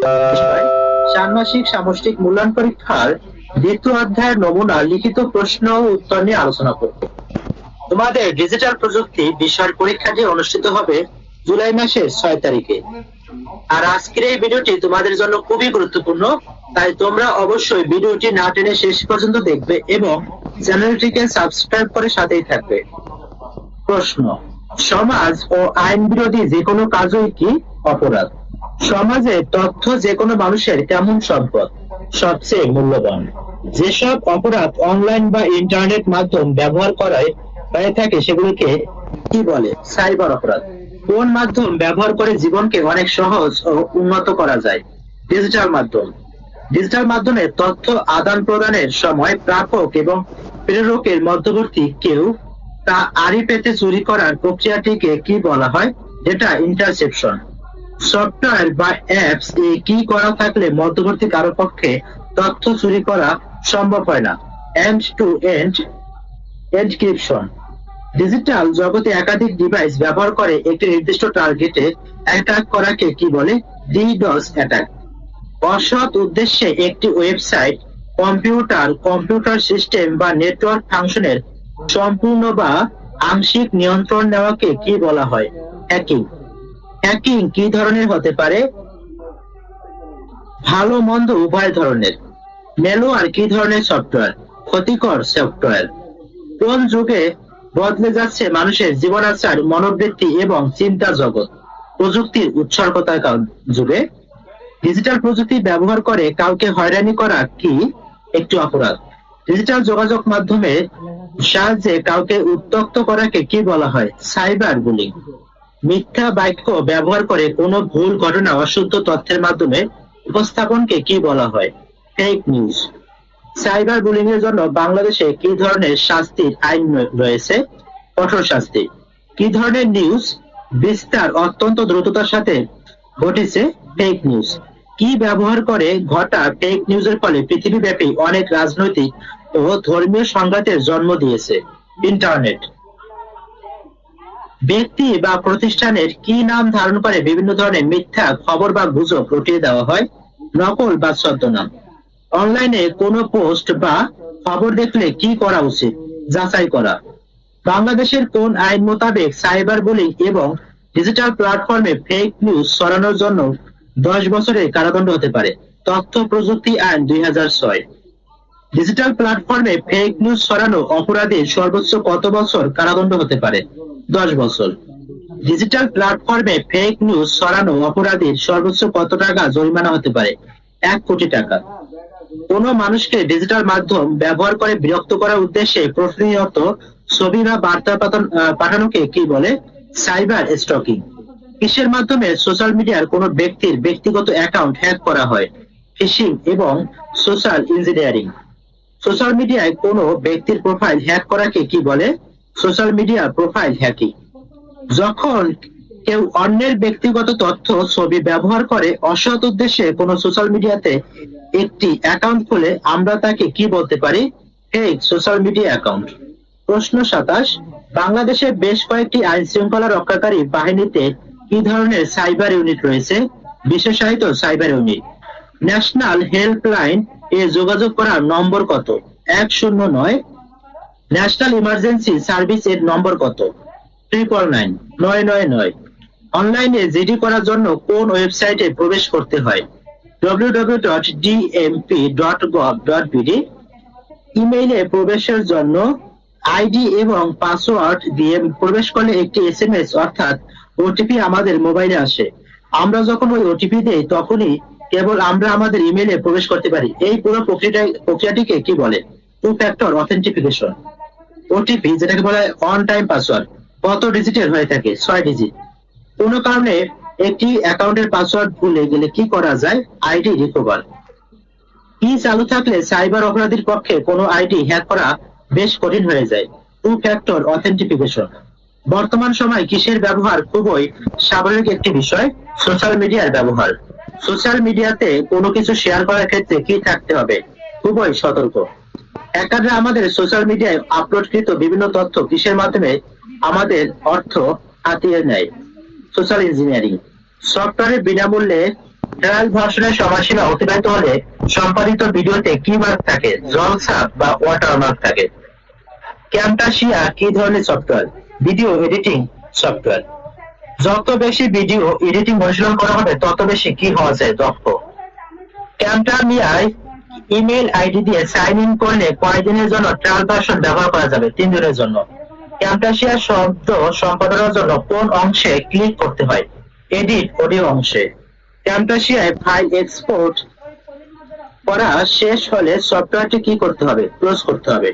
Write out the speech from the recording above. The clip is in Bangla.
বিষয় ষান্মাসিক সামষ্টিক মূল্যায়ন পরীক্ষার দ্বিতীয় অধ্যায়ের নমুনা লিখিত প্রশ্ন ও উত্তর নিয়ে আলোচনা করব। তোমাদের ডিজিটাল প্রযুক্তি বিষয়ের পরীক্ষাটি অনুষ্ঠিত হবে জুলাই মাসের 6 তারিখে। আর আজকের এই ভিডিওটি তোমাদের জন্য খুবই গুরুত্বপূর্ণ, তাই তোমরা অবশ্যই ভিডিওটি না টেনে শেষ পর্যন্ত দেখবে এবং চ্যানেলটিকে সাবস্ক্রাইব করে সাথেই থাকবে। প্রশ্ন: সমাজ ও আইন বিরোধী যে কোনো কাজই কি অপরাধ? সমাজে তথ্য যে কোনো মানুষের কেমন সম্পদ? সবচেয়ে মূল্যবান। যেসব অপরাধ অনলাইন বা ইন্টারনেট মাধ্যম ব্যবহার করায় হয়ে থাকে সেগুলিকে কি বলে? সাইবার অপরাধ। কোন মাধ্যম ব্যবহার করে জীবনকে অনেক সহজ ও উন্নত করা যায়? ডিজিটাল মাধ্যম। ডিজিটাল মাধ্যমে তথ্য আদান প্রদানের সময় প্রাপক এবং প্রেরকের মধ্যবর্তী কেউ তা আড়ি পেতে চুরি করার প্রক্রিয়াটিকে কি বলা হয়? এটা ইন্টারসেপশন। সফটওয়্যার বা অ্যাপস এ কি করা থাকলে মধ্যবর্তী কারো পক্ষে তথ্য চুরি করা সম্ভব হয় না? End to end encryption. Digital জগতে একাধিক ডিভাইস ব্যবহার করে একটি নির্দিষ্ট টার্গেটে অ্যাটাক করাকে কি বলে? Deeds attack. অসৎ উদ্দেশ্যে একটি ওয়েবসাইট, কম্পিউটার সিস্টেম বা নেটওয়ার্ক ফাংশনের সম্পূর্ণ বা আংশিক নিয়ন্ত্রণ নেওয়াকে কি বলা হয়? হ্যাকিং। হ্যাকিং কি ধরনের হতে পারে? ভালো মন্দ উভয় ধরনের। ম্যালওয়্যার কি ধরনের সফটওয়্যার? ক্ষতিকর সফটওয়্যার। কোন যুগে বদলে যাচ্ছে মানুষের জীবনাচার, মনোবৃত্তি এবং চিন্তা জগৎ? প্রযুক্তির উৎসর্গতার যুগে। ডিজিটাল প্রযুক্তি ব্যবহার করে কাউকে হয়রানি করা কি একটি অপরাধ? ডিজিটাল যোগাযোগ মাধ্যমের সাহায্যে কাউকে উত্ত্যক্ত করাকে কি বলা হয়? Cyber bullying. মিথ্যা বাক্য ব্যবহার করে কোনো ভুল ঘটনা অশুদ্ধ তথ্যের মাধ্যমে উপস্থাপনকে কি বলা হয়? Fake news. সাইবার বুলিং এর জন্য বাংলাদেশে কি ধরনের শাস্তির আইন রয়েছে? কঠোর শাস্তি। কি ধরনের নিউজ বিস্তার অত্যন্ত দ্রুততার সাথে ঘটেছে? Fake news. কি ব্যবহার করে ঘটা ফেক নিউজের ফলে পৃথিবীব্যাপী অনেক রাজনৈতিক ও ধর্মীয় সংঘাতের জন্ম দিয়েছে? ইন্টারনেট। ব্যক্তি বা প্রতিষ্ঠানের কি নাম ধারণ করে বিভিন্ন ধরনের মিথ্যা খবর বা গুজব রটিয়ে দেওয়া হয়? নকল বা ছদ্মনাম। অনলাইনে কোনো পোস্ট বা খবর দেখলে কি করা উচিত? যাচাই করা। বাংলাদেশের কোন আইন মোতাবেক সাইবার বুলিং এবং ডিজিটাল প্ল্যাটফর্মে ফেক নিউজ ছড়ানোর জন্য 10 বছরের কারাদণ্ড হতে পারে? তথ্য প্রযুক্তি আইন 2006। ডিজিটাল প্ল্যাটফর্মে ফেক নিউজ ছড়ানো অপরাধীর সর্বোচ্চ কত বছর কারাদণ্ড হতে পারে? 10 বছর। ডিজিটাল প্ল্যাটফর্মে ফেক নিউজ ছড়ানো অপরাধীর সর্বোচ্চ কত টাকা জরিমানা হতে পারে? 1 কোটি টাকা। কোনো মানুষকে ডিজিটাল মাধ্যম ব্যবহার করে বিরক্ত করার উদ্দেশ্যে প্রতিনিয়ত ছবি বা বার্তা পাঠানোকে কি বলে? Cyber stocking. কিসের মাধ্যমে সোশ্যাল মিডিয়ার কোনো ব্যক্তির ব্যক্তিগত অ্যাকাউন্ট হ্যাক করা হয়? ফিশিং এবং সোশ্যাল ইঞ্জিনিয়ারিং। সোশ্যাল মিডিয়ায় কোনো ব্যক্তির প্রোফাইল হ্যাক করাকে কি বলে? Social media profile hacking. যখন কেউ অন্যের ব্যক্তিগত তথ্য, ছবি ব্যবহার করে অসৎ উদ্দেশ্যে কোনো সোশ্যাল মিডিয়াতে একটি অ্যাকাউন্ট খুলে আমরা তাকে কি বলতে পারি? Fake social media account. প্রশ্ন 27। বাংলাদেশে বেশ কয়েকটি আইন শৃঙ্খলা রক্ষাকারী বাহিনীতে কি ধরনের সাইবার ইউনিট রয়েছে? বিশেষায়িত সাইবার ইউনিট। ন্যাশনাল হেল্পলাইন এ যোগাযোগ করার নম্বর কত? 109। ন্যাশনাল ইমার্জেন্সি সার্ভিস এর নম্বর কত? 999। অনলাইনে জিডি করার জন্য কোন ওয়েবসাইটে প্রবেশ করতে হয়? www.dmp.gov.bd। ইমেইলে প্রবেশের জন্য আইডি এবং পাসওয়ার্ড দিয়ে প্রবেশ করলে একটি এসএমএস অর্থাৎ ওটিপি আমাদের মোবাইলে আসে। আমরা যখন ওই ওটিপি দেই তখনই কেবল আমরা আমাদের ইমেইলে প্রবেশ করতে পারি। এই পুরো প্রক্রিয়াটিকে কি বলে? Two factor authentication. ওটিপি যেটাকে বলা হয় অন টাইম পাসওয়ার্ড কত ডিজিটের হয়ে থাকে? 6 ডিজিট। কোনো কারণে একটি অ্যাকাউন্টের পাসওয়ার্ড ভুলে গেলে কি করা যায়? ID recover. কি চালু থাকলে সাইবার অপরাধীর পক্ষে কোনো আইডি হ্যাক করা বেশ কঠিন হয়ে যায়? Two factor authentication. বর্তমান সময় কিসের ব্যবহার খুবই স্বাভাবিক একটি বিষয়? সোশ্যাল মিডিয়ার ব্যবহার। সোশ্যাল মিডিয়াতে কোনো কিছু শেয়ার করার ক্ষেত্রে কি থাকতে হবে? খুবই সতর্ক। হ্যাকাররা আমাদের সোশ্যাল মিডিয়ায় আপলোডকৃত বিভিন্ন তথ্য কিসের মাধ্যমে আমাদের অর্থ হাতিয়ে নেয়? Social engineering. সফটওয়্যারে বিনামূল্যে ট্রায়াল ভার্সনের সময়সীমা অতিবাহিত হলে সম্পাদিত ভিডিওতে কি মার্ক থাকে? জলছাপ বা ওয়াটারমার্ক থাকে। ক্যামটাসিয়া কি ধরনের সফটওয়্যার? Video editing software. যত বেশি ভিডিও এডিটিং অনুশীলন করা হবে তত বেশি কি হওয়া যায়? দক্ষ। ক্যামটামিয়ায় ইমেল আইডি দিয়ে সাইন ইন করলে কয়দিনের জন্য ট্রায়াল ভার্সন ব্যবহার করা যাবে? 3 দিনের জন্য। ক্যামটাসিয়া শব্দ সম্পাদনের জন্য কোন অংশে ক্লিক করতে হয়? এডিট অডিও অংশে। ক্যামটাসিয়ায় ফাইল এক্সপোর্ট করা শেষ হলে সফটওয়্যারটি কি করতে হবে? ক্লোজ করতে হবে।